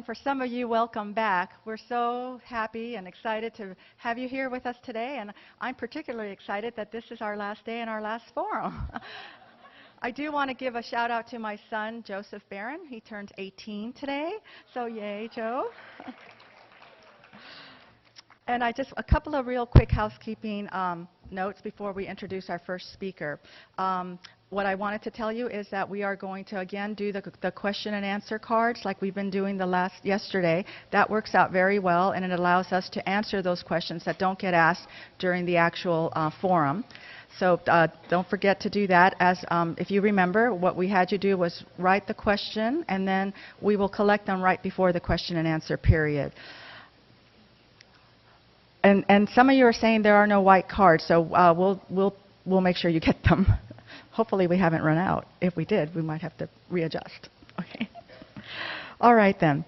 For some of you, welcome back. We're so happy and excited to have you here with us today, and I'm particularly excited that this is our last day and our last forum. I do want to give a shout out to my son, Joseph Barron. He turned 18 today, so yay, Joe. And a couple of real quick housekeeping notes before we introduce our first speaker. What I wanted to tell you is that we are going to again do the question and answer cards like we've been doing yesterday. That works out very well, and it allows us to answer those questions that don't get asked during the actual forum. So don't forget to do that. If you remember, what we had you do was write the question, and then we will collect them right before the question and answer period. And some of you are saying there are no white cards, so we'll make sure you get them. Hopefully we haven't run out. If we did, we might have to readjust. Okay. All right then.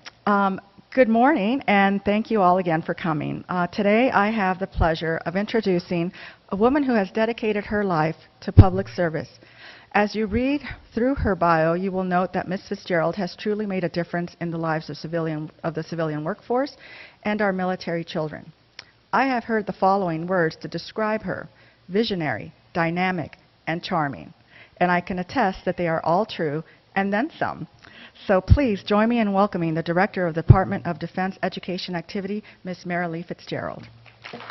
Good morning, and thank you all again for coming. Today I have the pleasure of introducing a woman who has dedicated her life to public service. As you read through her bio, you will note that Ms. Fitzgerald has truly made a difference in the lives of the civilian workforce and our military children. I have heard the following words to describe her: visionary, dynamic, and charming. And I can attest that they are all true, and then some. So please join me in welcoming the Director of the Department of Defense Education Activity, Ms. Marilee Fitzgerald. Thank you.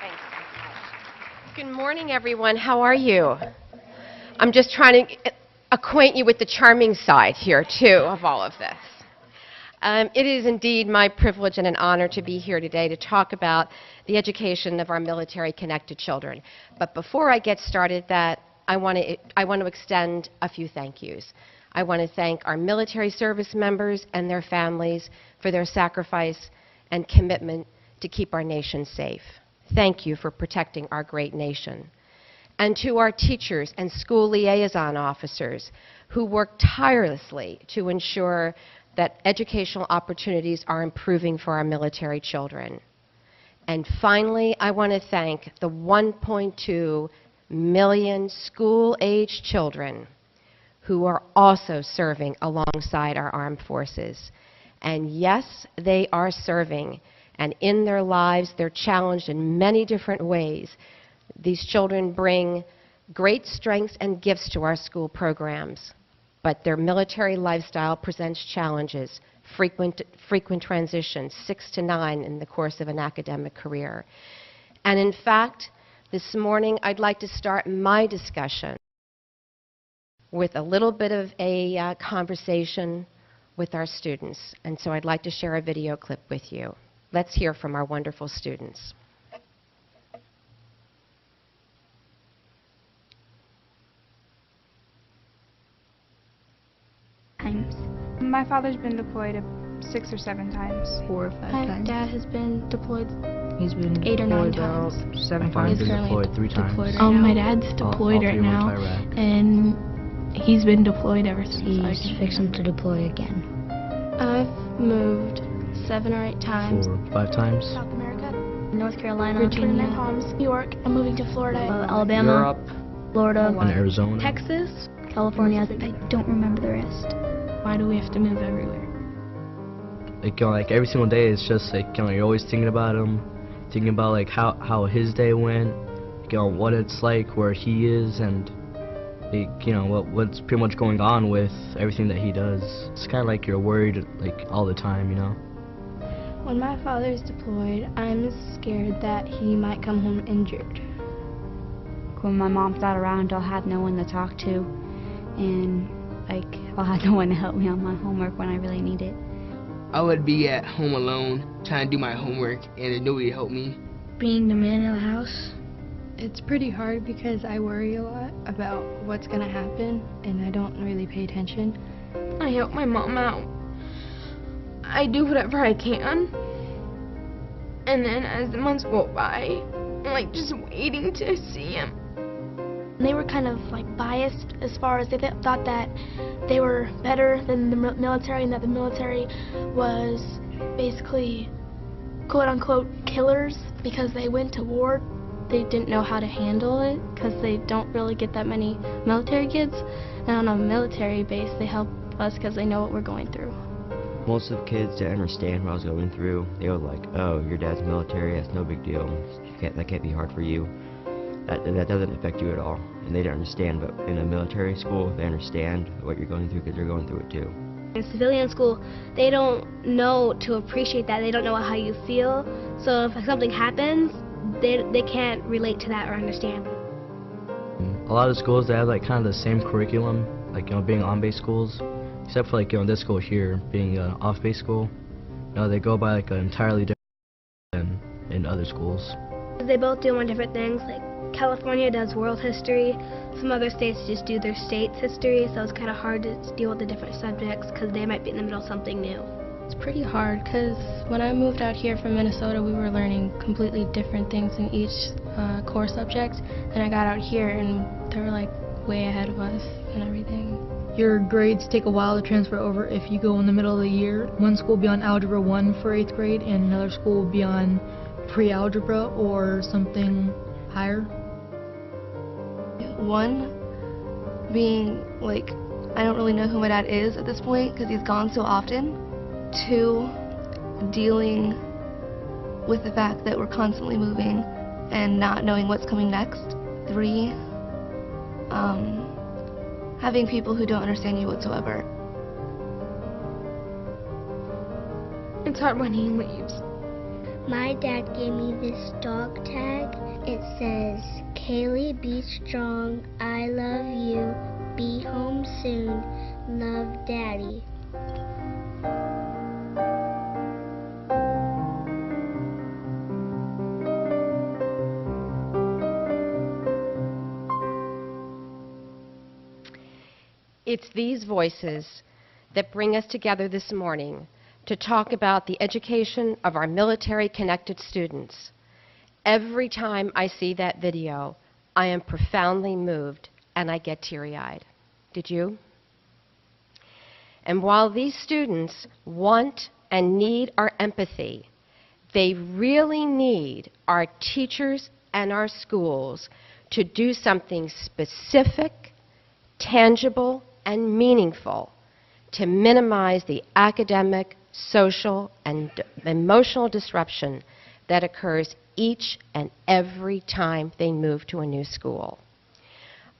Thanks so much. Good morning, everyone. How are you? I'm just trying to acquaint you with the charming side here, too, of all of this. It is indeed my privilege and an honor to be here today to talk about the education of our military-connected children. But before I get started, I want to extend a few thank yous. I want to thank our military service members and their families for their sacrifice and commitment to keep our nation safe. Thank you for protecting our great nation. And to our teachers and school liaison officers who work tirelessly to ensure that educational opportunities are improving for our military children. And finally, I want to thank the 1.2 million school-age children who are also serving alongside our armed forces. And yes, they are serving, and in their lives, they're challenged in many different ways. These children bring great strengths and gifts to our school programs, but their military lifestyle presents challenges, frequent transitions, 6 to 9 in the course of an academic career. And in fact, this morning I'd like to start my discussion with a little bit of a conversation with our students. And so I'd like to share a video clip with you. Let's hear from our wonderful students. My father's been deployed 6 or 7 times. 4 or 5 My times. dad has been deployed He's been 8 or 9 deployed times. 7 My father's times. been deployed 3 times. Deployed right now. My dad's deployed all right 3 went now, to Iraq. and he's been deployed ever since I He's came fixing here. to deploy again. I've moved 7 or 8 times. 4 or 5 times. South America, North Carolina, Virginia, Palms, New York. I'm moving to Florida. Alabama, Europe, Florida, and Arizona. Texas, California. I don't remember the rest. Why do we have to move everywhere? Like every single day, it's just like you're always thinking about him, thinking about like how his day went, what it's like where he is, and what's pretty much going on with everything that he does. It's kind of like you're worried like all the time, When my father's deployed, I'm scared that he might come home injured. When my mom's not around, I'll have no one to talk to, and I'll have no one to help me on my homework when I really need it. I would be at home alone trying to do my homework and there's nobody to help me. Being the man in the house, it's pretty hard because I worry a lot about what's going to happen and I don't really pay attention. I help my mom out. I do whatever I can. And then as the months go by, I'm just waiting to see him. they were kind of biased as far as they thought that they were better than the military and that the military was basically quote-unquote killers because they went to war. They didn't know how to handle it because they don't really get that many military kids. And on a military base, they help us because they know what we're going through. Most of the kids didn't understand what I was going through. They were like, "Oh, your dad's military, that's no big deal. That can't be hard for you. That doesn't affect you at all." And they didn't understand, but in a military school, they understand what you're going through because they're going through it too. In civilian school, they don't know to appreciate that. They don't know how you feel. So if something happens, they can't relate to that or understand. A lot of schools, they have like kind of the same curriculum, like, being on-base schools, except for like, this school here being an off-base school. They go by like an entirely different than in other schools. They both do on different things. Like California does world history. Some other states just do their state's history, so it's kind of hard to deal with the different subjects because they might be in the middle of something new. It's pretty hard because when I moved out here from Minnesota, we were learning completely different things in each core subject, and I got out here and they were like way ahead of us and everything. Your grades take a while to transfer over if you go in the middle of the year. One school will be on Algebra 1 for 8th grade, and another school will be on pre-algebra or something higher. One being like, I don't really know who my dad is at this point because he's gone so often. 2, dealing with the fact that we're constantly moving and not knowing what's coming next. 3, having people who don't understand you whatsoever. It's hard when he leaves. My dad gave me this dog tag. It says, "Kaylee, be strong. I love you. Be home soon. Love, Daddy." It's these voices that bring us together this morning to talk about the education of our military-connected students. Every time I see that video, I am profoundly moved and I get teary-eyed. Did you? And while these students want and need our empathy, they really need our teachers and our schools to do something specific, tangible, and meaningful to minimize the academic, social, and emotional disruption that occurs each and every time they move to a new school.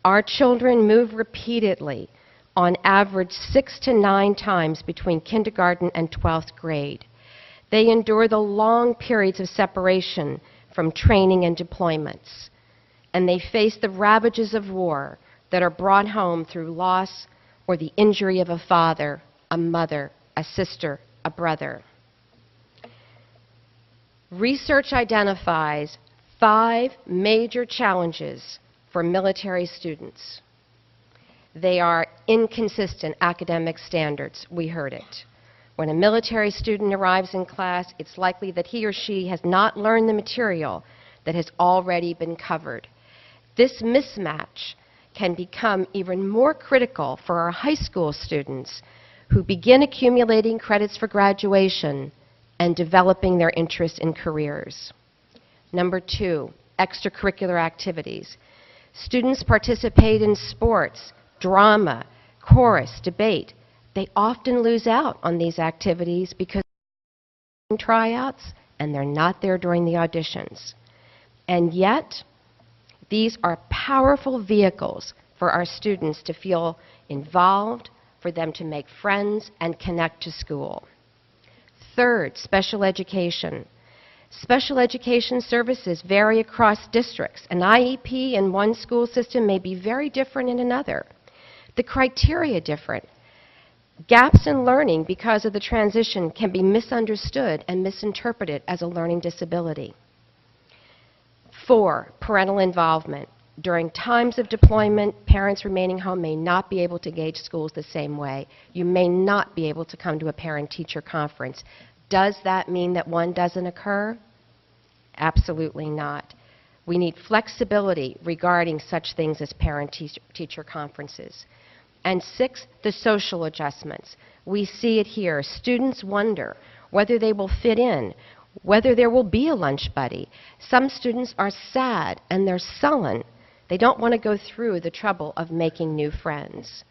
Our children move repeatedly, on average 6 to 9 times between kindergarten and 12th grade. They endure the long periods of separation from training and deployments, and they face the ravages of war that are brought home through loss or the injury of a father, a mother, a sister, a brother. Research identifies 5 major challenges for military students. They are inconsistent academic standards. We heard it. When a military student arrives in class, it's likely that he or she has not learned the material that has already been covered. This mismatch can become even more critical for our high school students who begin accumulating credits for graduation and developing their interest in careers. Number 2, extracurricular activities. Students participate in sports, drama, chorus, debate. They often lose out on these activities because they're tryouts and they're not there during the auditions. And yet, these are powerful vehicles for our students to feel involved, for them to make friends and connect to school. Third, special education. Special education services vary across districts. An IEP in one school system may be very different in another. The criteria different. Gaps in learning because of the transition can be misunderstood and misinterpreted as a learning disability. 4, parental involvement. During times of deployment, parents remaining home may not be able to gauge schools the same way. You may not be able to come to a parent-teacher conference. Does that mean that one doesn't occur? Absolutely not. We need flexibility regarding such things as parent-teacher conferences. And 6, the social adjustments. We see it here. Students wonder whether they will fit in, whether there will be a lunch buddy. Some students are sad and they're sullen. They don't want to go through the trouble of making new friends.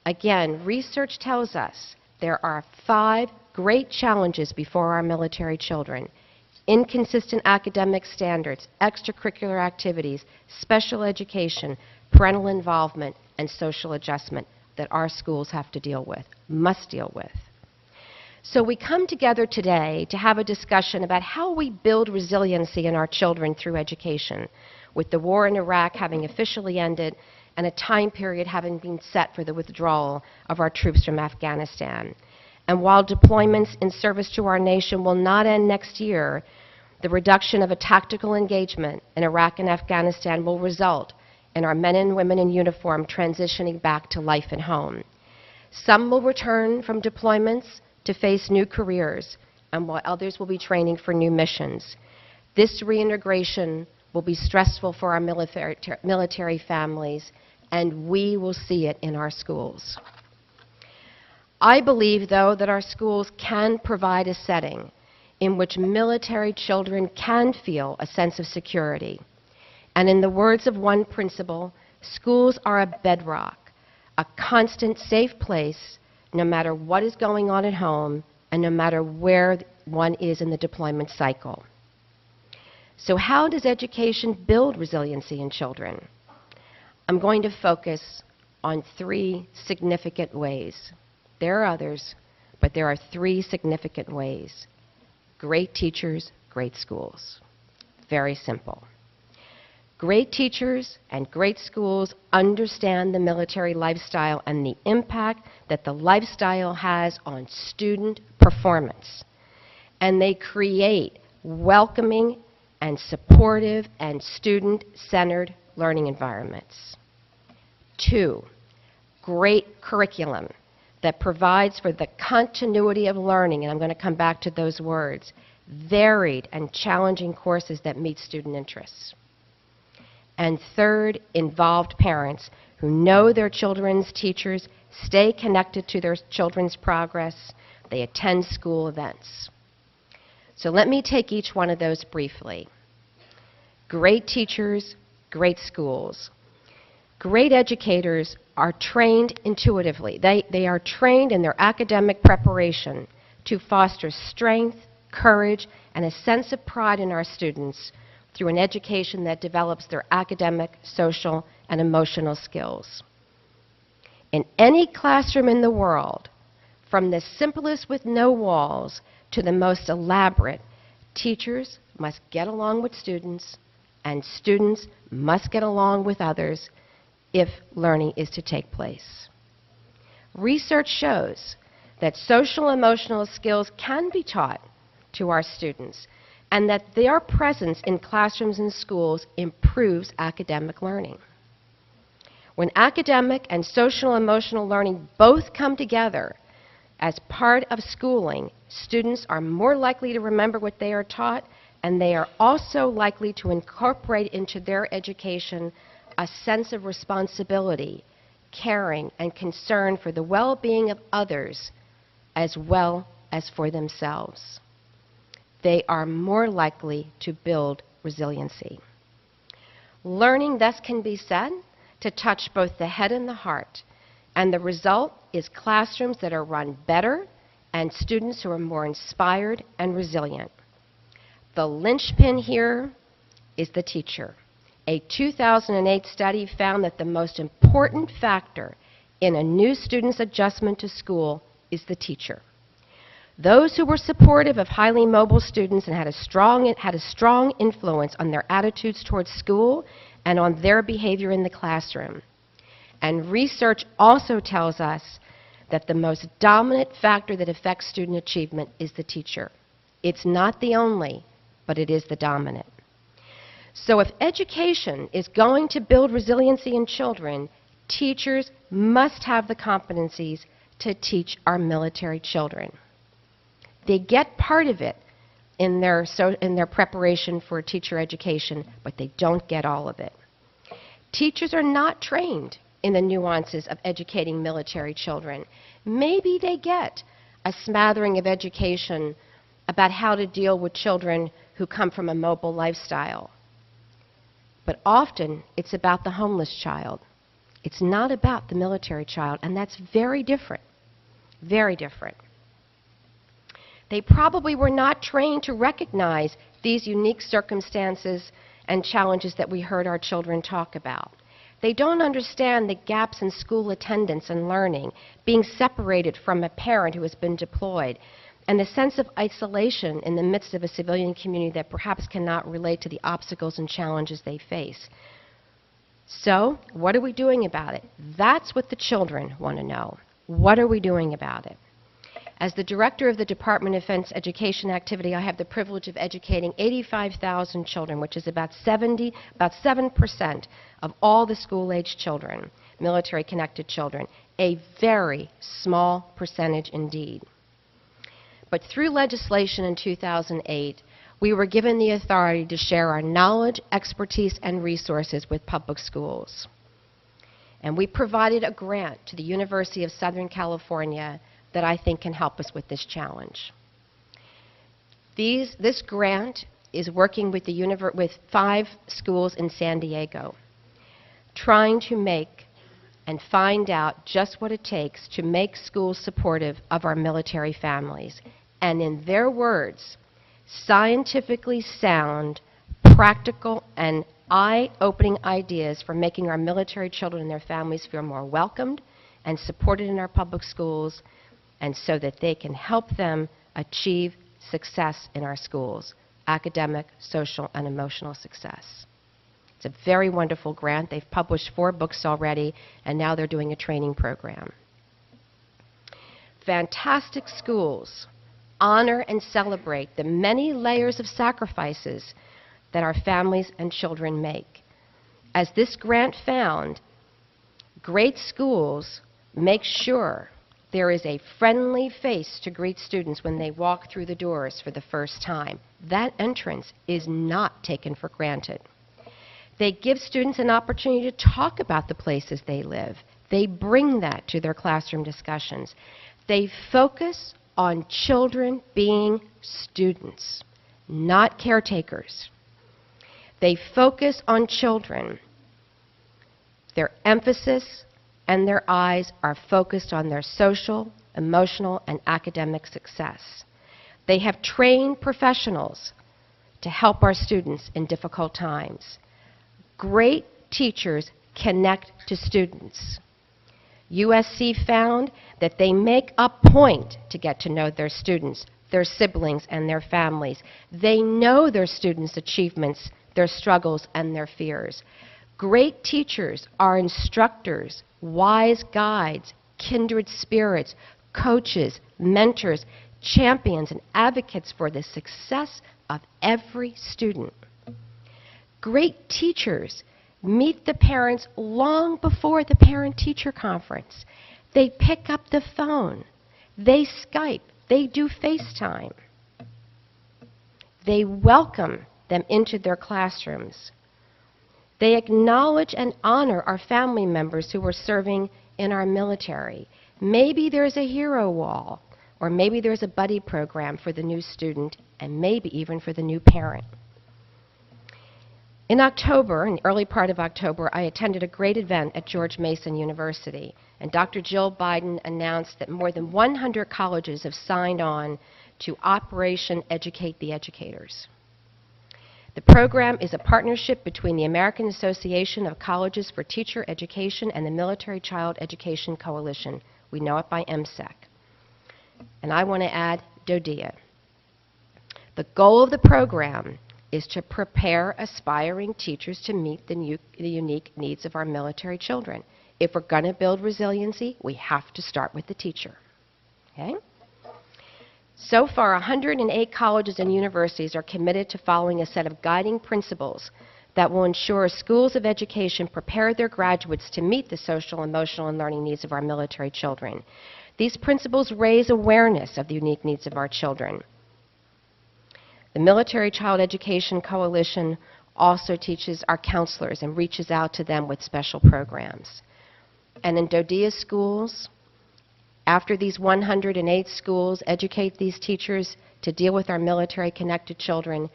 Again, research tells us there are 5 great challenges before our military children: inconsistent academic standards, extracurricular activities, special education, parental involvement, and social adjustment that our schools have to deal with, must deal with. So we come together today to have a discussion about how we build resiliency in our children through education, with the war in Iraq having officially ended and a time period having been set for the withdrawal of our troops from Afghanistan. And while deployments in service to our nation will not end next year, the reduction of a tactical engagement in Iraq and Afghanistan will result in our men and women in uniform transitioning back to life at home. Some will return from deployments to face new careers, and while others will be training for new missions. This reintegration will be stressful for our military families, and we will see it in our schools. I believe, though, that our schools can provide a setting in which military children can feel a sense of security. And in the words of one principal, schools are a bedrock, a constant safe place, no matter what is going on at home and no matter where one is in the deployment cycle. So how does education build resiliency in children? I'm going to focus on 3 significant ways. There are others, but there are 3 significant ways. Great teachers, great schools. Very simple. Great teachers and great schools understand the military lifestyle and the impact that the lifestyle has on student performance. And they create welcoming and supportive and student-centered learning environments. 2, great curriculum that provides for the continuity of learning, and I'm going to come back to those words, varied and challenging courses that meet student interests. And 3rd, involved parents who know their children's teachers, stay connected to their children's progress, they attend school events. So let me take each one of those briefly. Great teachers, great schools. Great educators are trained intuitively. They are trained in their academic preparation to foster strength, courage, and a sense of pride in our students through an education that develops their academic, social, and emotional skills. In any classroom in the world, from the simplest with no walls to the most elaborate, teachers must get along with students, and students must get along with others if learning is to take place. Research shows that social emotional skills can be taught to our students, and that their presence in classrooms and schools improves academic learning. When academic and social emotional learning both come together as part of schooling, students are more likely to remember what they are taught, and they are also likely to incorporate into their education a sense of responsibility, caring, and concern for the well-being of others as well as for themselves. They are more likely to build resiliency. Learning thus can be said to touch both the head and the heart, and the result is classrooms that are run better and students who are more inspired and resilient. The linchpin here is the teacher. A 2008 study found that the most important factor in a new student's adjustment to school is the teacher. Those who were supportive of highly mobile students and had a strong influence on their attitudes towards school and on their behavior in the classroom. And research also tells us that the most dominant factor that affects student achievement is the teacher. It's not the only, but it is the dominant. So if education is going to build resiliency in children, teachers must have the competencies to teach our military children. They get part of it in their preparation for teacher education, but they don't get all of it. Teachers are not trained in the nuances of educating military children. Maybe they get a smattering of education about how to deal with children who come from a mobile lifestyle. But often, it's about the homeless child. It's not about the military child, and that's very different. Very different. They probably were not trained to recognize these unique circumstances and challenges that we heard our children talk about. They don't understand the gaps in school attendance and learning, being separated from a parent who has been deployed, and the sense of isolation in the midst of a civilian community that perhaps cannot relate to the obstacles and challenges they face. So, what are we doing about it? That's what the children want to know. What are we doing about it? As the director of the Department of Defense Education Activity, I have the privilege of educating 85,000 children, which is about 7% of all the school-age children, military-connected children, a very small percentage indeed. But through legislation in 2008, we were given the authority to share our knowledge, expertise, and resources with public schools. And we provided a grant to the University of Southern California that I think can help us with this challenge. This grant is working with, with 5 schools in San Diego, trying to make and find out just what it takes to make schools supportive of our military families. And in their words, scientifically sound, practical, and eye-opening ideas for making our military children and their families feel more welcomed and supported in our public schools, and so that they can help them achieve success in our schools, academic, social, and emotional success. It's a very wonderful grant. They've published 4 books already, and now they're doing a training program. Fantastic schools honor and celebrate the many layers of sacrifices that our families and children make. As this grant found, great schools make sure there is a friendly face to greet students when they walk through the doors for the first time. That entrance is not taken for granted. They give students an opportunity to talk about the places they live. They bring that to their classroom discussions. They focus on children being students, not caretakers. They focus on children. Their emphasis and their eyes are focused on their social, emotional, and academic success. They have trained professionals to help our students in difficult times. Great teachers connect to students. USC found that they make a point to get to know their students, their siblings, and their families. They know their students' achievements, their struggles, and their fears. Great teachers are instructors, wise guides, kindred spirits, coaches, mentors, champions, and advocates for the success of every student. Great teachers meet the parents long before the parent-teacher conference. They pick up the phone. They Skype. They do FaceTime. They welcome them into their classrooms. They acknowledge and honor our family members who are serving in our military. Maybe there's a hero wall, or maybe there's a buddy program for the new student, and maybe even for the new parent. In October, in the early part of October, I attended a great event at George Mason University, and Dr. Jill Biden announced that more than 100 colleges have signed on to Operation Educate the Educators. The program is a partnership between the American Association of Colleges for Teacher Education and the Military Child Education Coalition. We know it by MSEC. And I want to add DODEA. The goal of the program is to prepare aspiring teachers to meet the unique needs of our military children. If we're going to build resiliency, we have to start with the teacher. Okay? So far, 108 colleges and universities are committed to following a set of guiding principles that will ensure schools of education prepare their graduates to meet the social, emotional, and learning needs of our military children. These principles raise awareness of the unique needs of our children. The Military Child Education Coalition also teaches our counselors and reaches out to them with special programs. And in DODEA schools, after these 108 schools educate these teachers to deal with our military-connected children,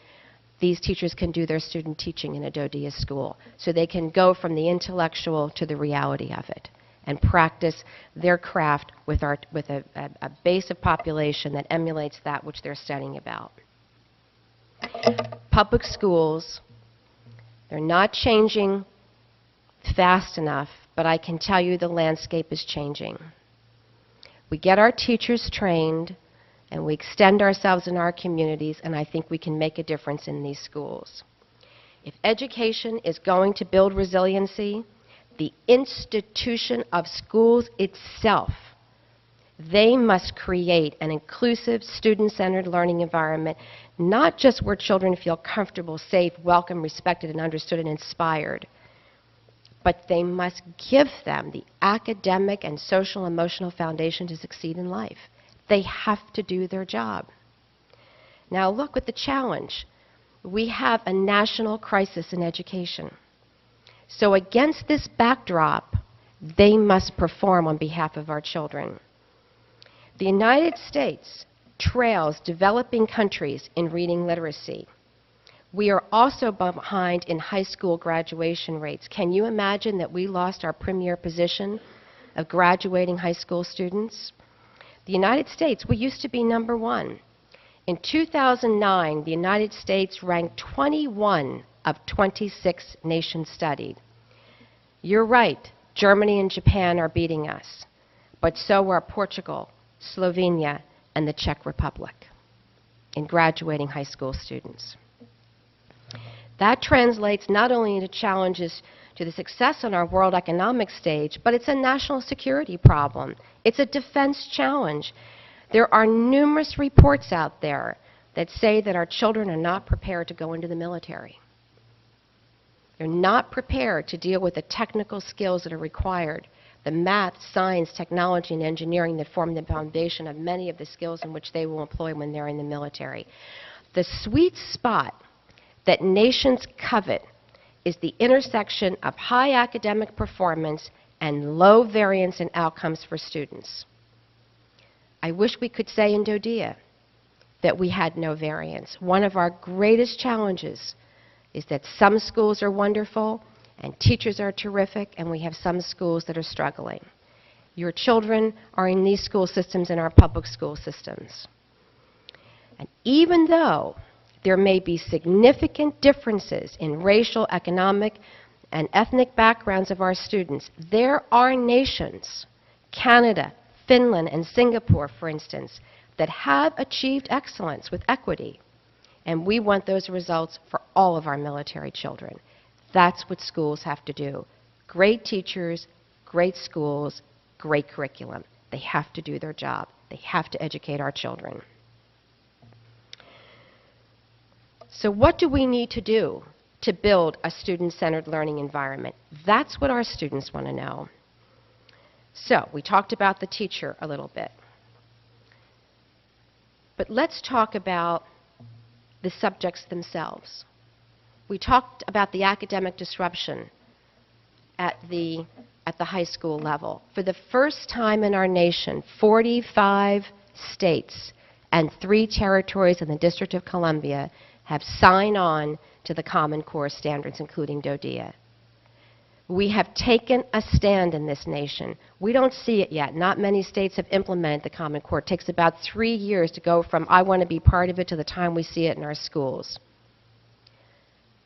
these teachers can do their student teaching in a DODEA school, so they can go from the intellectual to the reality of it and practice their craft with a base of population that emulates that which they're studying about. Public schools, they're not changing fast enough, but I can tell you the landscape is changing. We get our teachers trained, and we extend ourselves in our communities, and I think we can make a difference in these schools. If education is going to build resiliency, the institution of schools itself, they must create an inclusive, student-centered learning environment, not just where children feel comfortable, safe, welcome, respected, and understood and inspired, but they must give them the academic and social emotional foundation to succeed in life. They have to do their job. Now look at the challenge. We have a national crisis in education. So against this backdrop, they must perform on behalf of our children. The United States trails developing countries in reading literacy. We are also behind in high school graduation rates. Can you imagine that we lost our premier position of graduating high school students? The United States, we used to be number one. In 2009, the United States ranked 21 of 26 nations studied. You're right, Germany and Japan are beating us, but so are Portugal, Slovenia, and the Czech Republic in graduating high school students. That translates not only into challenges to the success on our world economic stage, but it's a national security problem. It's a defense challenge. There are numerous reports out there that say that our children are not prepared to go into the military. They're not prepared to deal with the technical skills that are required, the math, science, technology, and engineering that form the foundation of many of the skills in which they will employ when they're in the military. The sweet spot that nations covet is the intersection of high academic performance and low variance in outcomes for students. I wish we could say in DODEA that we had no variance. One of our greatest challenges is that some schools are wonderful and teachers are terrific, and we have some schools that are struggling. Your children are in these school systems, in our public school systems. And even though there may be significant differences in racial, economic, and ethnic backgrounds of our students, there are nations, Canada, Finland, and Singapore, for instance, that have achieved excellence with equity. And we want those results for all of our military children. That's what schools have to do. Great teachers, great schools, great curriculum. They have to do their job. They have to educate our children. So what do we need to do to build a student-centered learning environment? That's what our students want to know. So we talked about the teacher a little bit. But let's talk about the subjects themselves. We talked about the academic disruption at the high school level. For the first time in our nation, 45 states and 3 territories in the District of Columbia have signed on to the Common Core standards, including DODEA. We have taken a stand in this nation. We don't see it yet. Not many states have implemented the Common Core. It takes about 3 years to go from I want to be part of it to the time we see it in our schools.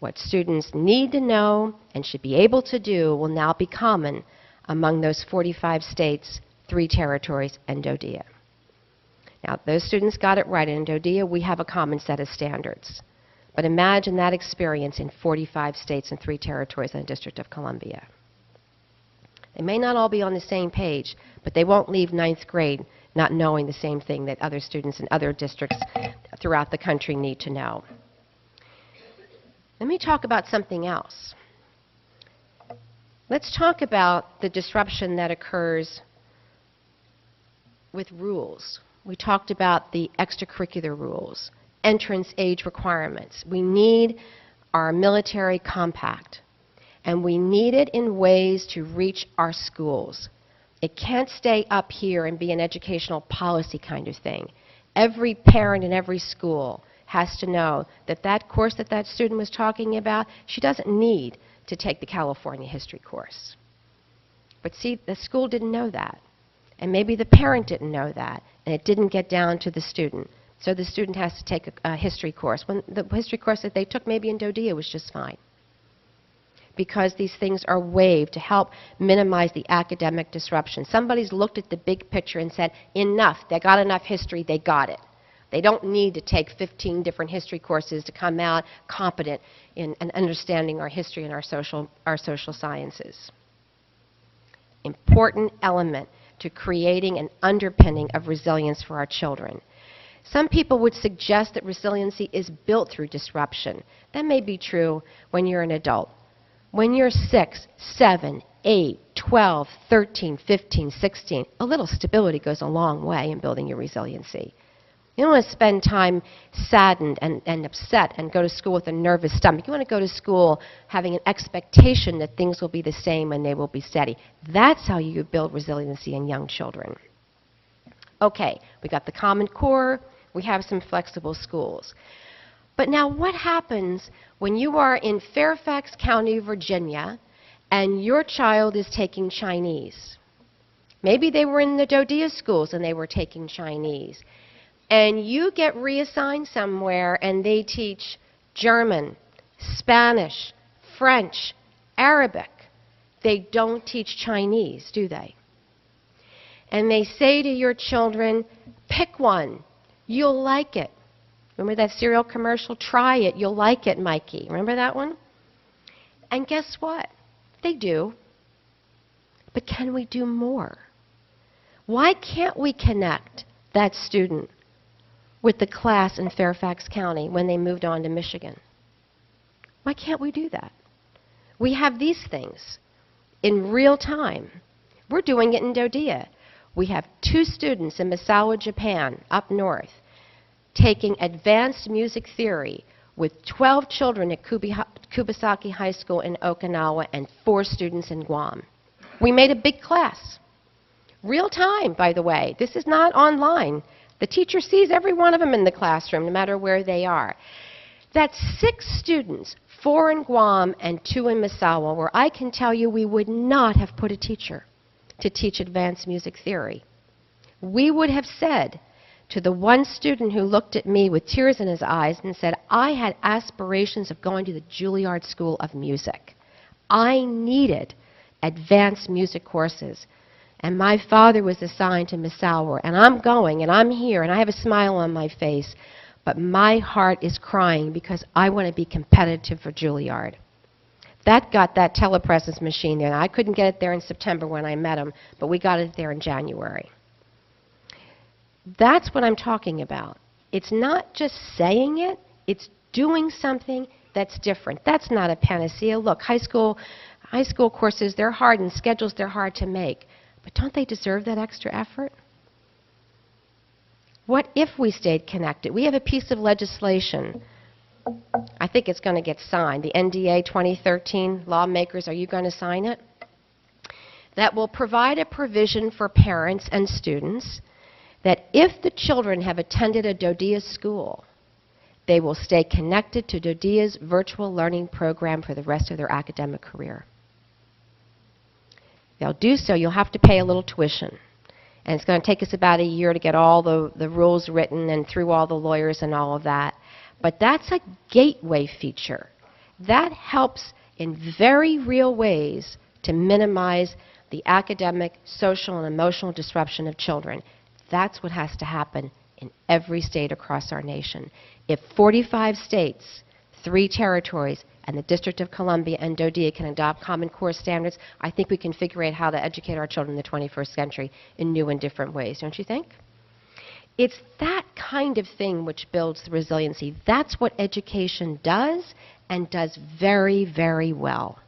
What students need to know and should be able to do will now be common among those 45 states, 3 territories, and DODEA. Now, those students got it right. In DODEA, we have a common set of standards. But imagine that experience in 45 states and 3 territories in the District of Columbia. They may not all be on the same page, but they won't leave 9th grade not knowing the same thing that other students in other districts throughout the country need to know. Let me talk about something else. Let's talk about the disruption that occurs with rules. We talked about the extracurricular rules, entrance age requirements. We need our military compact, and we need it in ways to reach our schools. It can't stay up here and be an educational policy kind of thing. Every parent in every school has to know that that course that that student was talking about, she doesn't need to take the California history course. But see, the school didn't know that. And maybe the parent didn't know that, and it didn't get down to the student. So the student has to take a history course, when the history course that they took maybe in Dodea was just fine. Because these things are waived to help minimize the academic disruption. Somebody's looked at the big picture and said, enough, they got enough history, they got it. They don't need to take 15 different history courses to come out competent in understanding our history and our social sciences. Important element to creating an underpinning of resilience for our children. Some people would suggest that resiliency is built through disruption. That may be true when you're an adult. When you're 6, 7, 8, 12, 13, 15, 16, a little stability goes a long way in building your resiliency. You don't want to spend time saddened and upset and go to school with a nervous stomach. You want to go to school having an expectation that things will be the same and they will be steady. That's how you build resiliency in young children. Okay, we got the Common Core. We have some flexible schools. But now what happens when you are in Fairfax County, Virginia, and your child is taking Chinese? Maybe they were in the Dodea schools and they were taking Chinese. And you get reassigned somewhere and they teach German, Spanish, French, Arabic. They don't teach Chinese, do they? And they say to your children, pick one. You'll like it. Remember that cereal commercial? Try it. You'll like it, Mikey. Remember that one? And guess what? They do. But can we do more? Why can't we connect that student with the class in Fairfax County when they moved on to Michigan? Why can't we do that? We have these things in real time. We're doing it in Dodea. We have 2 students in Misawa, Japan, up north, taking advanced music theory with 12 children at Kubasaki High School in Okinawa and 4 students in Guam. We made a big class. Real time, by the way. This is not online. The teacher sees every one of them in the classroom, no matter where they are. That's 6 students, 4 in Guam and 2 in Misawa, where I can tell you we would not have put a teacher to teach advanced music theory. We would have said to the one student who looked at me with tears in his eyes and said, I had aspirations of going to the Juilliard School of Music. I needed advanced music courses. And my father was assigned to Misawa, and I'm going, and I'm here, and I have a smile on my face, but my heart is crying because I want to be competitive for Juilliard. That got that telepresence machine there. Now, I couldn't get it there in September when I met him, but we got it there in January. That's what I'm talking about. It's not just saying it, it's doing something that's different. That's not a panacea. Look, high school courses, they're hard, and schedules, they're hard to make. But don't they deserve that extra effort? What if we stayed connected? We have a piece of legislation. I think it's going to get signed. The NDA 2013, lawmakers, are you going to sign it? That will provide a provision for parents and students that if the children have attended a Dodea school, they will stay connected to Dodea's virtual learning program for the rest of their academic career. They'll do so, you'll have to pay a little tuition. And it's going to take us about a year to get all the rules written and through all the lawyers and all of that. But that's a gateway feature. That helps in very real ways to minimize the academic, social, and emotional disruption of children. That's what has to happen in every state across our nation. If 45 states, 3 territories, and the District of Columbia and Dodea can adopt Common Core standards, I think we can figure out how to educate our children in the 21st century in new and different ways, don't you think? It's that kind of thing which builds the resiliency. That's what education does, and does very, very well.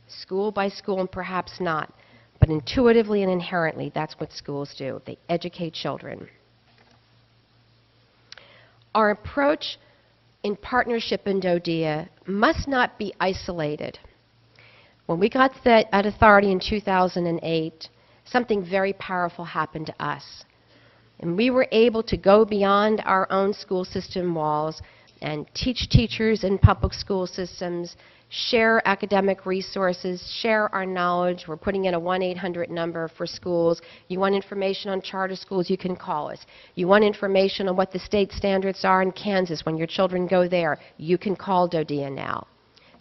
School by school, and perhaps not, but intuitively and inherently, that's what schools do. They educate children. Our approach in partnership in Dodea must not be isolated. When we got that authority in 2008, something very powerful happened to us. And we were able to go beyond our own school system walls and teach teachers in public school systems, share academic resources, share our knowledge. We're putting in a 1-800 number for schools. You want information on charter schools, you can call us. You want information on what the state standards are in Kansas when your children go there, you can call DODEA now.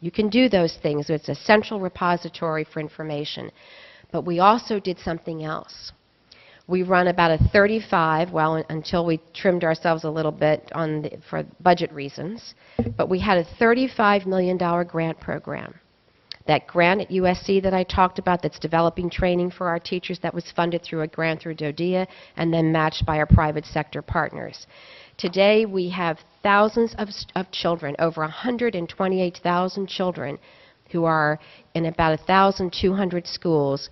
You can do those things. It's a central repository for information. But we also did something else. We run about a 35, well, until we trimmed ourselves a little bit for budget reasons, but we had a $35 million grant program. That grant at USC that I talked about that's developing training for our teachers, that was funded through a grant through DODEA and then matched by our private sector partners. Today we have thousands of children, over 128,000 children who are in about 1,200 schools,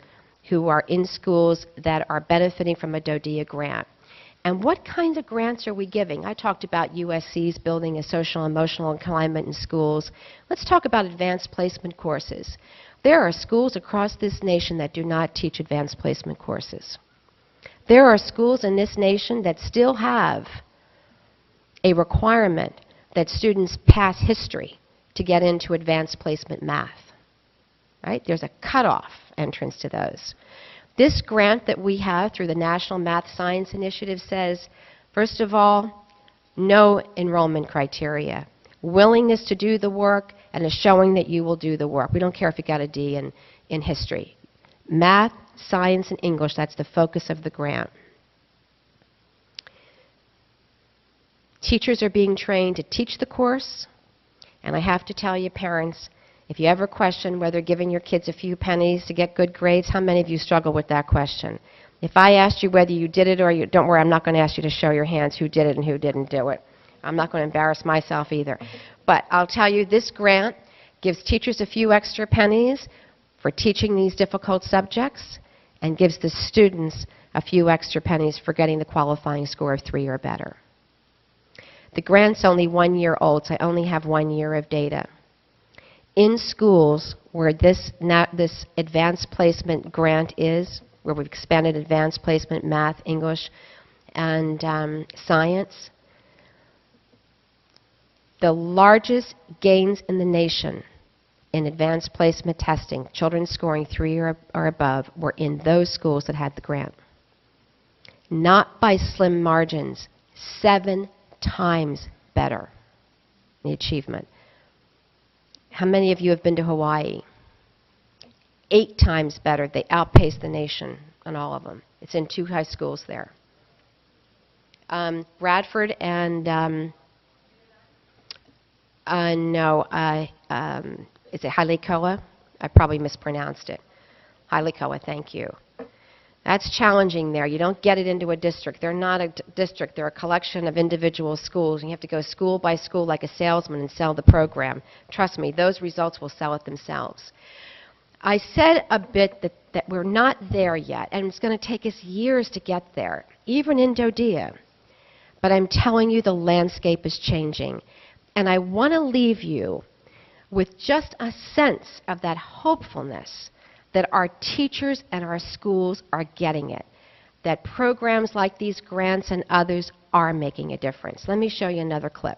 who are in schools that are benefiting from a DODEA grant. And what kinds of grants are we giving? I talked about USC's building a social and emotional climate in schools. Let's talk about advanced placement courses. There are schools across this nation that do not teach advanced placement courses. There are schools in this nation that still have a requirement that students pass history to get into advanced placement math. Right? There's a cutoff entrance to those. This grant that we have through the National Math Science Initiative says, first of all, no enrollment criteria. Willingness to do the work and a showing that you will do the work. We don't care if you got a D in history. Math, science, and English, that's the focus of the grant. Teachers are being trained to teach the course, and I have to tell you, parents, if you ever question whether giving your kids a few pennies to get good grades, how many of you struggle with that question? If I asked you whether you did it or you, don't worry, I'm not going to ask you to show your hands who did it and who didn't do it. I'm not going to embarrass myself either. But I'll tell you, this grant gives teachers a few extra pennies for teaching these difficult subjects and gives the students a few extra pennies for getting the qualifying score of 3 or better. The grant's only 1 year old, so I only have 1 year of data. In schools where this advanced placement grant is, where we've expanded advanced placement math, English, and science, the largest gains in the nation in advanced placement testing, children scoring 3 or above, were in those schools that had the grant. Not by slim margins, 7 times better in the achievement. How many of you have been to Hawaii? 8 times better. They outpaced the nation on all of them. It's in 2 high schools there. Radford and, is it Hailikoa? I probably mispronounced it. Hailikoa, thank you. That's challenging there. You don't get it into a district. They're not a district. They're a collection of individual schools. You have to go school by school like a salesman and sell the program. Trust me, those results will sell it themselves. I said a bit that we're not there yet, and it's going to take us years to get there, even in DODEA. But I'm telling you, the landscape is changing. And I want to leave you with just a sense of that hopefulness that our teachers and our schools are getting it, that programs like these grants and others are making a difference. Let me show you another clip.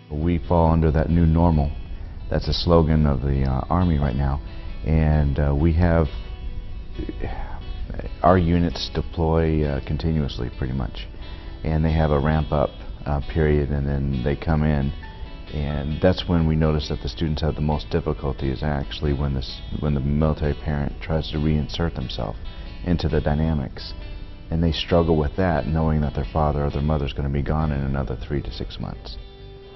We fall under that new normal. That's a slogan of the Army right now. And we have our units deploy continuously pretty much. And they have a ramp up period, and then they come in. And that's when we notice that the students have the most difficulty, is actually when the military parent tries to reinsert themselves into the dynamics. And they struggle with that, knowing that their father or their mother is going to be gone in another 3 to 6 months.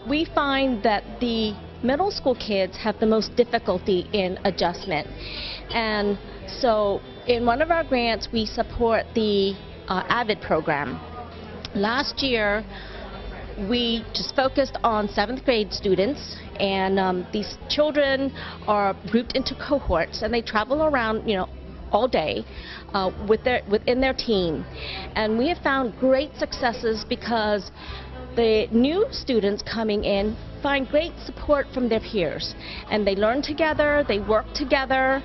We find that the middle school kids have the most difficulty in adjustment. And so in one of our grants, we support the AVID program. Last year, we just focused on 7th grade students, and these children are grouped into cohorts, and they travel around, all day within their team. And we have found great successes because the new students coming in find great support from their peers. And they learn together, they work together,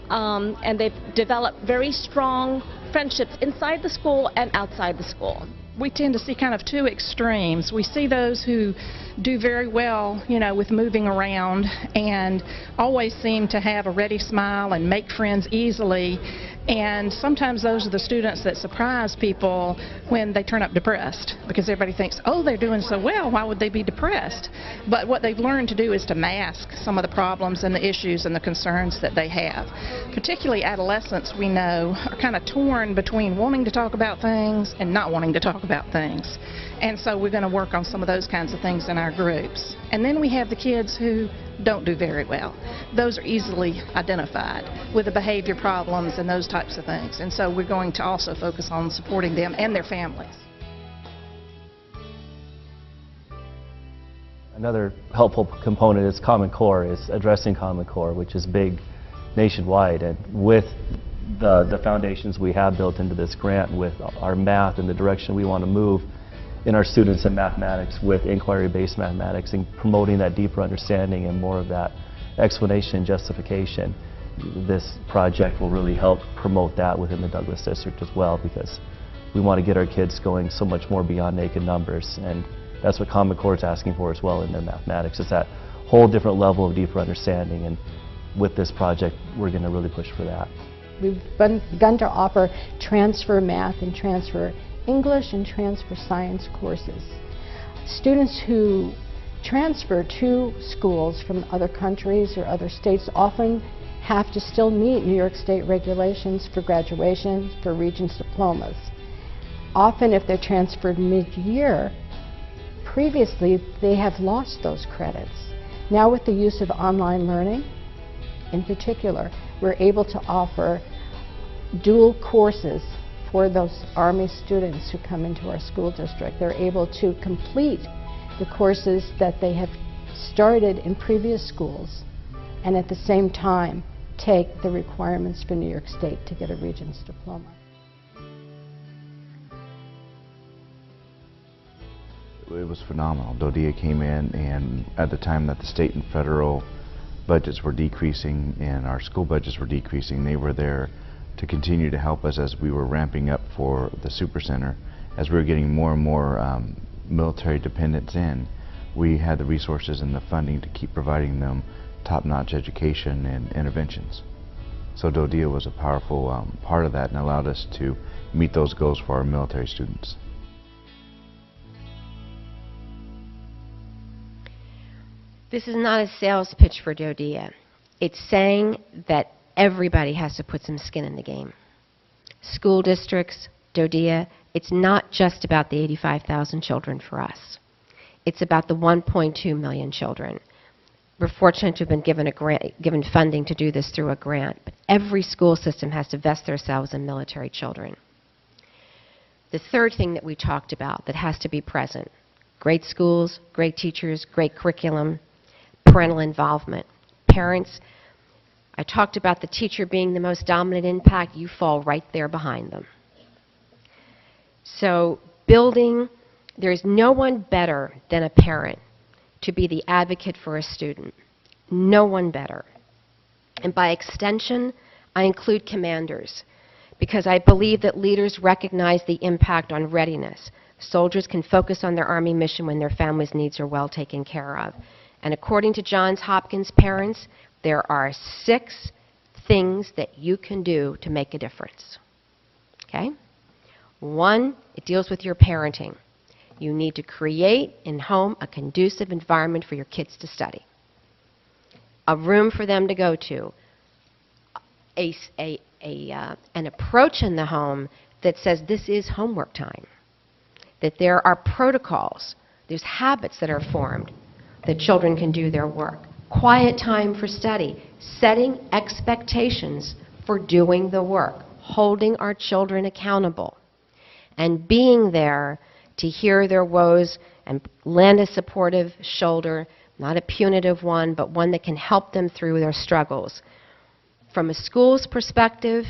and they've developed very strong friendships inside the school and outside the school. We tend to see kind of two extremes. We see those who do very well, you know, with moving around and always seem to have a ready smile and make friends easily. And sometimes those are the students that surprise people when they turn up depressed, because everybody thinks, oh, they're doing so well, why would they be depressed? But what they've learned to do is to mask some of the problems and the issues and the concerns that they have. Particularly adolescents, we know, are kind of torn between wanting to talk about things and not wanting to talk about things. And so we're going to work on some of those kinds of things in our groups. And then we have the kids who don't do very well. Those are easily identified with the behavior problems and those types of things. And so we're going to also focus on supporting them and their families. Another helpful component is Common Core, is addressing Common Core, which is big nationwide. And with the foundations we have built into this grant, with our math and the direction we want to move in our students in mathematics with inquiry-based mathematics and promoting that deeper understanding and more of that explanation and justification, this project will really help promote that within the Douglas District as well, because we want to get our kids going so much more beyond naked numbers, and that's what Common Core is asking for as well in their mathematics, is that whole different level of deeper understanding, and with this project we're going to really push for that. We've begun to offer transfer math and transfer English and transfer science courses. Students who transfer to schools from other countries or other states often have to still meet New York State regulations for graduation, for Regents diplomas. Often if they're transferred mid-year, previously they have lost those credits. Now with the use of online learning, in particular, we're able to offer dual courses for those Army students who come into our school district. They're able to complete the courses that they have started in previous schools and at the same time take the requirements for New York State to get a Regents diploma. It was phenomenal. DODEA came in, and at the time that the state and federal budgets were decreasing and our school budgets were decreasing, they were there to continue to help us as we were ramping up for the Supercenter. As we were getting more and more military dependents in, we had the resources and the funding to keep providing them top-notch education and interventions. So DODEA was a powerful part of that and allowed us to meet those goals for our military students. This is not a sales pitch for DODEA. It's saying that everybody has to put some skin in the game. School districts, DODEA, it's not just about the 85,000 children for us. It's about the 1.2 million children. We're fortunate to have been given funding to do this through a grant, but every school system has to vest themselves in military children. The third thing that we talked about that has to be present: great schools, great teachers, great curriculum, parental involvement. Parents, I talked about the teacher being the most dominant impact. You fall right there behind them. So building, there's no one better than a parent to be the advocate for a student. No one better. And by extension, I include commanders, because I believe that leaders recognize the impact on readiness. Soldiers can focus on their Army mission when their family's needs are well taken care of. And according to Johns Hopkins parents, there are 6 things that you can do to make a difference. Okay? 1, it deals with your parenting. You need to create in home a conducive environment for your kids to study, a room for them to go to, an approach in the home that says this is homework time, that there are protocols, there's habits that are formed, that children can do their work. Quiet time for study, setting expectations for doing the work, holding our children accountable, and being there to hear their woes and lend a supportive shoulder, not a punitive one, but one that can help them through their struggles. From a school's perspective,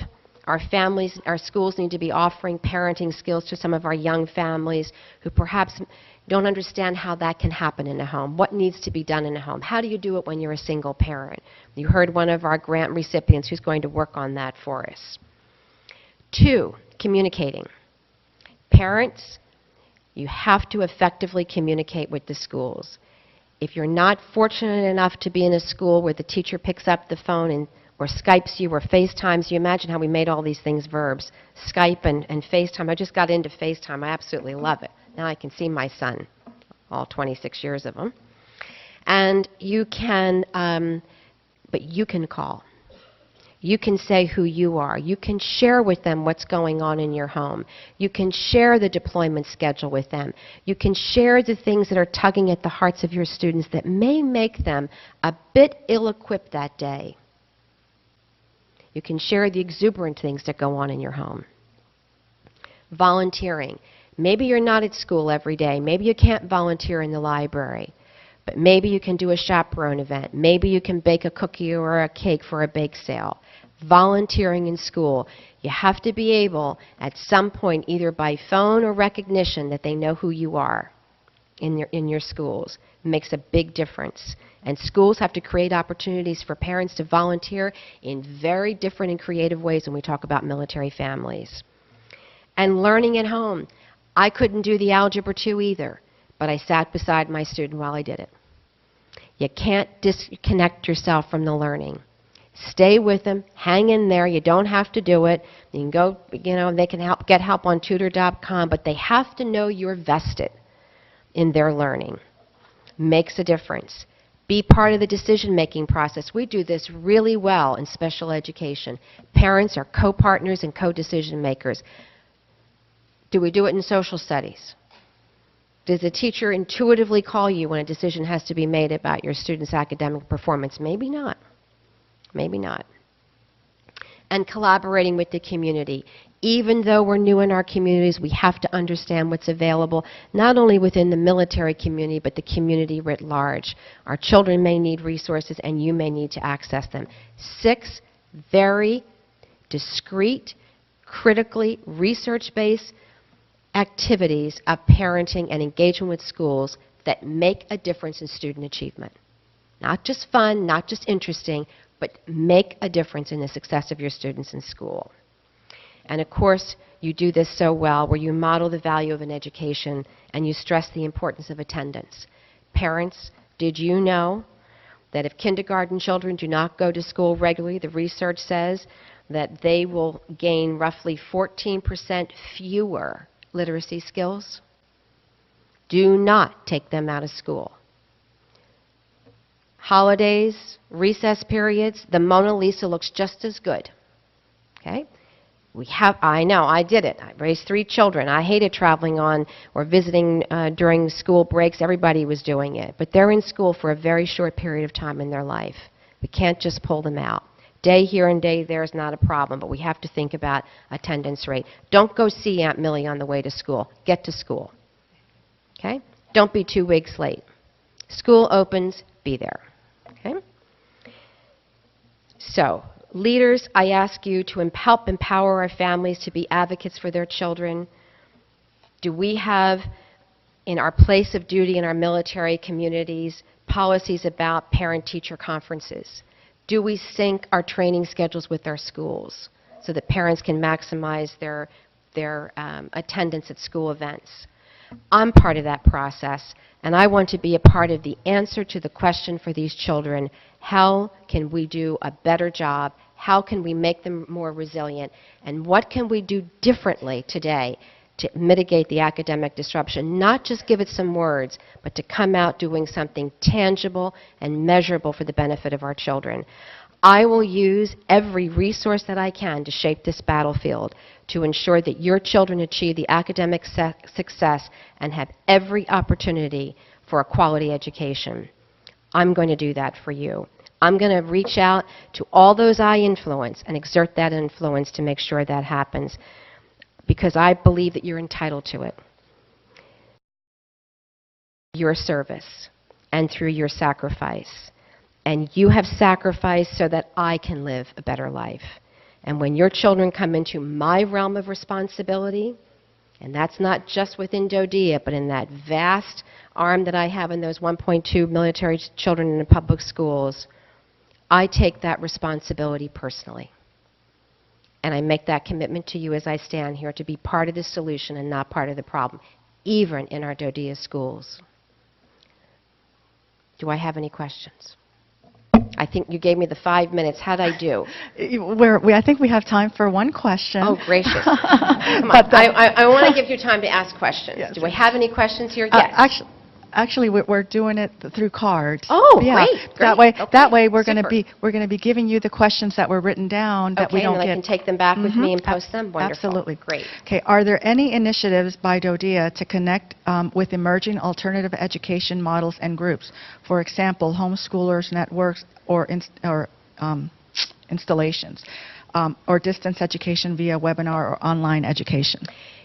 Our families, our schools need to be offering parenting skills to some of our young families who perhaps don't understand how that can happen in a home. What needs to be done in a home? How do you do it when you're a single parent? You heard one of our grant recipients who's going to work on that for us. 2, communicating. Parents, you have to effectively communicate with the schools. If you're not fortunate enough to be in a school where the teacher picks up the phone or Skypes you or FaceTimes you, imagine how we made all these things verbs. Skype and FaceTime. I just got into FaceTime. I absolutely love it. Now I can see my son, all 26 years of him. And you can, but you can call. You can say who you are. You can share with them what's going on in your home. You can share the deployment schedule with them. You can share the things that are tugging at the hearts of your students that may make them a bit ill-equipped that day. You can share the exuberant things that go on in your home. Volunteering. Maybe you're not at school every day. Maybe you can't volunteer in the library. But maybe you can do a chaperone event. Maybe you can bake a cookie or a cake for a bake sale. Volunteering in school. You have to be able, at some point, either by phone or recognition, that they know who you are in your schools. It makes a big difference. And schools have to create opportunities for parents to volunteer in very different and creative ways when we talk about military families. And learning at home. I couldn't do the Algebra 2 either, but I sat beside my student while I did it. You can't disconnect yourself from the learning. Stay with them, hang in there. You don't have to do it. You can go, they can get help on tutor.com, but they have to know you're vested in their learning. Makes a difference. Be part of the decision-making process. We do this really well in special education. Parents are co-partners and co-decision makers. Do we do it in social studies? Does the teacher intuitively call you when a decision has to be made about your student's academic performance? Maybe not. Maybe not. And collaborating with the community. Even though we're new in our communities, we have to understand what's available, not only within the military community, but the community writ large. Our children may need resources, and you may need to access them. 6 very discrete, critically research-based activities of parenting and engagement with schools that make a difference in student achievement. Not just fun, not just interesting, but make a difference in the success of your students in school. And of course, you do this so well where you model the value of an education and you stress the importance of attendance. Parents, did you know that if kindergarten children do not go to school regularly, the research says that they will gain roughly 14% fewer literacy skills? Do not take them out of school. Holidays, recess periods, the Mona Lisa looks just as good. Okay? I know, I did it. I raised 3 children. I hated traveling on or visiting during school breaks. Everybody was doing it. But they're in school for a very short period of time in their life. We can't just pull them out. Day here and day there is not a problem, but we have to think about attendance rate. Don't go see Aunt Millie on the way to school. Get to school. Okay? Don't be 2 weeks late. School opens, be there. Okay? So, leaders, I ask you to help empower our families to be advocates for their children. Do we have, in our place of duty in our military communities, policies about parent-teacher conferences? Do we sync our training schedules with our schools so that parents can maximize their attendance at school events? I'm part of that process, and I want to be a part of the answer to the question for these children: how can we do a better job? How can we make them more resilient? And what can we do differently today to mitigate the academic disruption? Not just give it some words, but to come out doing something tangible and measurable for the benefit of our children. I will use every resource that I can to shape this battlefield to ensure that your children achieve the academic success and have every opportunity for a quality education. I'm going to do that for you. I'm going to reach out to all those I influence and exert that influence to make sure that happens, because I believe that you're entitled to it. Your service and through your sacrifice. And you have sacrificed so that I can live a better life. And when your children come into my realm of responsibility, and that's not just within DODEA, but in that vast arm that I have in those 1.2 military children in the public schools, I take that responsibility personally. And I make that commitment to you as I stand here to be part of the solution and not part of the problem, even in our DODEA schools. Do I have any questions? I think you gave me the 5 minutes. How'd I do? I think we have time for one question. Oh, gracious. Come on. I want to give you time to ask questions. Yes, Do we have any questions here? Yes. Actually, we're doing it through cards. Oh, yeah. great. That way, Okay, we're going to be giving you the questions that were written down that we don't and get. I can take them back with me and post them. Wonderful. Absolutely. Great. Okay. Are there any initiatives by DODEA to connect with emerging alternative education models and groups? For example, homeschoolers, networks, or installations, or distance education via webinar or online education?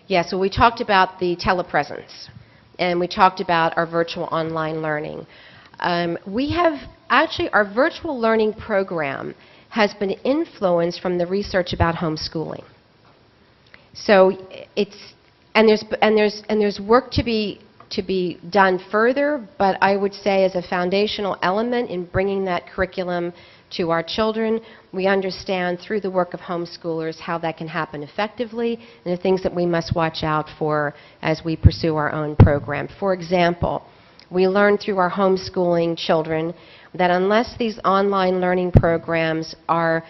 Yeah, so we talked about the telepresence, and we talked about our virtual online learning. We have actually, our virtual learning program has been influenced from the research about homeschooling. So there's work to be done further, but I would say as a foundational element in bringing that curriculum to our children, we understand through the work of homeschoolers how that can happen effectively and the things that we must watch out for as we pursue our own program. For example, we learned through our homeschooling children that unless these online learning programs are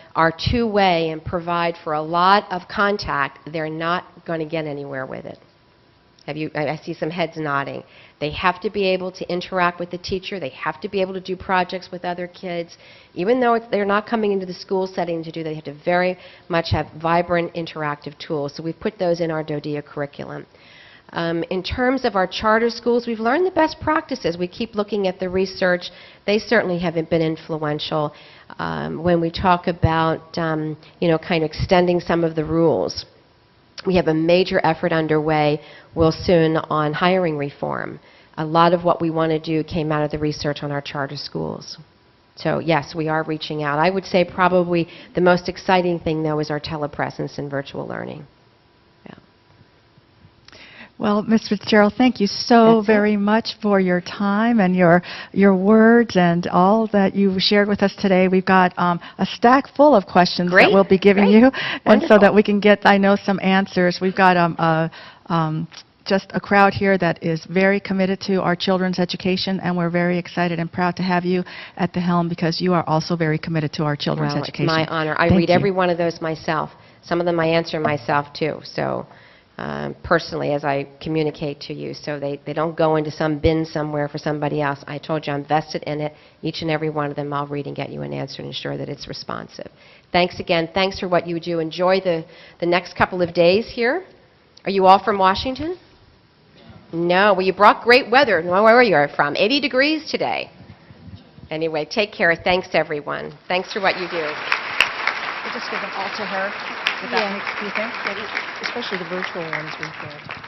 two-way and provide for a lot of contact, they're not going to get anywhere with it. I see some heads nodding. They have to be able to interact with the teacher. They have to be able to do projects with other kids. Even though they're not coming into the school setting to do that, they have to very much have vibrant, interactive tools. So we've put those in our DODEA curriculum. In terms of our charter schools, we've learned the best practices. We keep looking at the research. They certainly haven't been influential when we talk about, kind of extending some of the rules. We have a major effort underway, will soon, on hiring reform. A lot of what we want to do came out of the research on our charter schools. So yes, we are reaching out. I would say probably the most exciting thing, though, is our telepresence and virtual learning. Well, Ms. Fitzgerald, thank you so very much for your time and your words and all that you shared with us today. We've got a stack full of questions that we'll be giving you, and so that we can get, I know, some answers. We've got just a crowd here that is very committed to our children's education, and we're very excited and proud to have you at the helm because you are also very committed to our children's education. It's my honor. I read every one of those myself. Some of them I answer myself, too. So. Personally, as I communicate to you, so they don't go into some bin somewhere for somebody else. I told you I'm vested in it. Each and every one of them I'll read and get you an answer and ensure that it's responsive. Thanks again. Thanks for what you do. Enjoy the next couple of days here. Are you all from Washington? No. Well, you brought great weather. Where are you from? 80 degrees today. Anyway, take care. Thanks, everyone. Thanks for what you do. We'll just give them all to her. Would that make you think? Especially the virtual ones we've got.